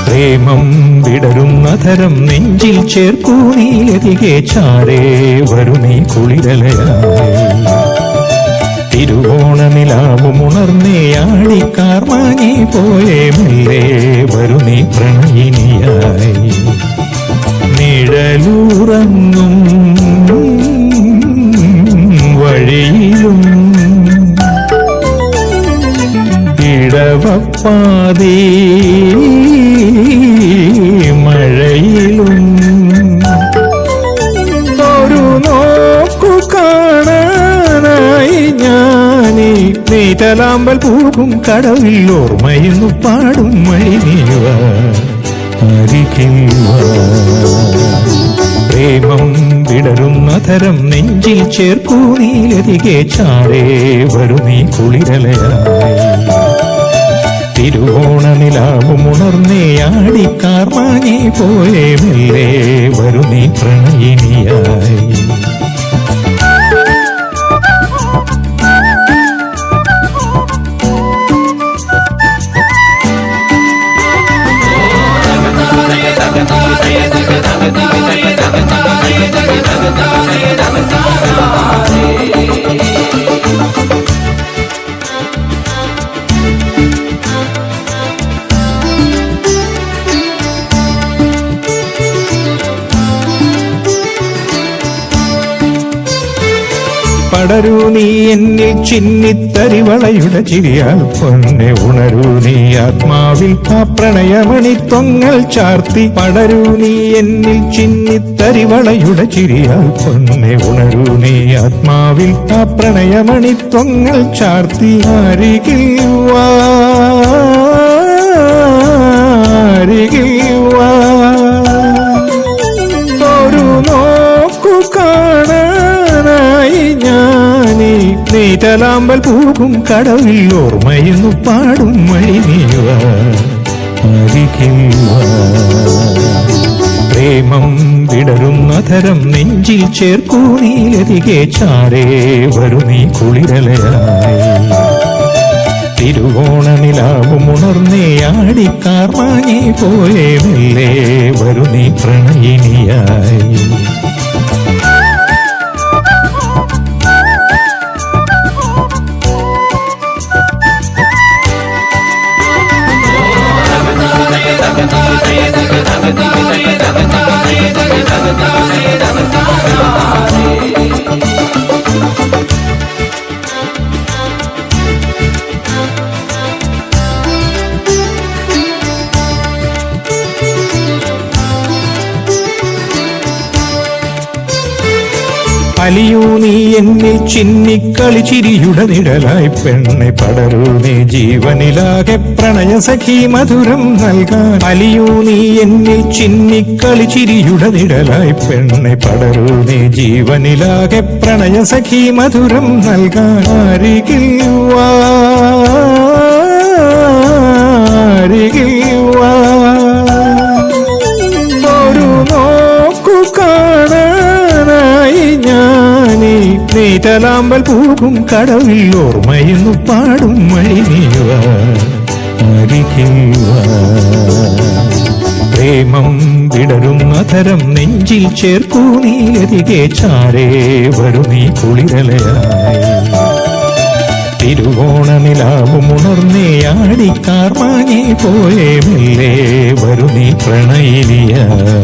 പ്രേമം വിടരുന്നധരം നെഞ്ചിൽ ചേർക്കൂ നീലതികെ ചാരേ വരു നീ കുളിരലയായി തിരുവോണനിലാവുമുണർന്നേയാടിക്കാർ മാഞ്ഞി പോയേ മെല്ലെ വരു നീ പ്രണയിനിയായി നിഴലുറങ്ങും വഴിയിലും ഇടവപ്പാതേ മഴയിലും ഒരു നോക്കു കാണാനായി ഞാനീ നീതലാമ്പൽ പൂകും കടവിൽ ഓർമ്മയെന്നു പാടും മഴി നീവ അരികിൽ പ്രേമം വിടരുന്നധരം നെഞ്ചിൽ ചേർക്കൂ നീലതികെ ചാരേ വരു നീ കുളിരലയായി തിരുവോണനിലാവുമുണർന്നേയാടിക്കാർ മാഞ്ഞി പോയേ മെല്ലെ വരു നീ പ്രണയിനിയായി പടരൂ നീ എന്നിൽ ചിന്നിത്തരിവളയുടെ ചിരിയാൽ പൊന്നെ ഉണരൂ നീ ആത്മാവിൽ ആ പ്രണയമണിത്വങ്ങൾ ചാർത്തി പടരൂ നീ എന്നിൽ ചിന്നിത്തരിവളയുടെ ചിരിയാൽ പൊന്നെ ഉണരൂ നീ ആത്മാവിൽ ആ പ്രണയമണിത്വങ്ങൾ ചാർത്തി അരികിൽ വാ അരികിൽ വാ ഒരു നോക്കു കാണാനായി ഞാനീ നീതലാമ്പൽ പൂകും കടവിൽ ഓർമ്മയെന്നു പാടും മഴി നീവ അരികിൽ വാ പ്രേമം വിടരുന്നധരം നെഞ്ചിൽ ചേർക്കൂ നീലതികെ ചാരേ വരു നീ കുളിരലയായി തിരുവോണനിലാവുമുണർന്നേയാടിക്കാർ മാഞ്ഞി പോയേ മെല്ലെ വരു നീ പ്രണയിനിയായി അലിയൂ നീ എന്നിൽ ചിന്നിക്കളി ചിരിയുടെ നിഴലായി പെണ്ണെ പടരൂ നീ ജീവനിലാകെ പ്രണയ സഖി മധുരം നൽകാൻ അലിയൂ നീ എന്നിൽ ചിന്നിക്കളി ചിരിയുടെ നിഴലായി പെണ്ണെ പടരൂ നീ ജീവനിലാകെ പ്രണയ സഖി മധുരം നൽകാൻ അരികിൽ വാ അരികിൽ വാ ഒരു നോക്കു കാണാനായി ഞാനീ നീതലാമ്പൽ പൂകും കടവിൽ ഓർമ്മയെന്നു പാടും മഴി നീവ അരികിൽ വാ പ്രേമം വിടരുന്നധരം നെഞ്ചിൽ ചേർക്കൂ നീലതികെ ചാരേ വരു നീ കുളിരലയായി തിരുവോണനിലാവുമുണർന്നേയാടിക്കാർ മാഞ്ഞി പോയേ മെല്ലെ വരു നീ പ്രണയിനിയായി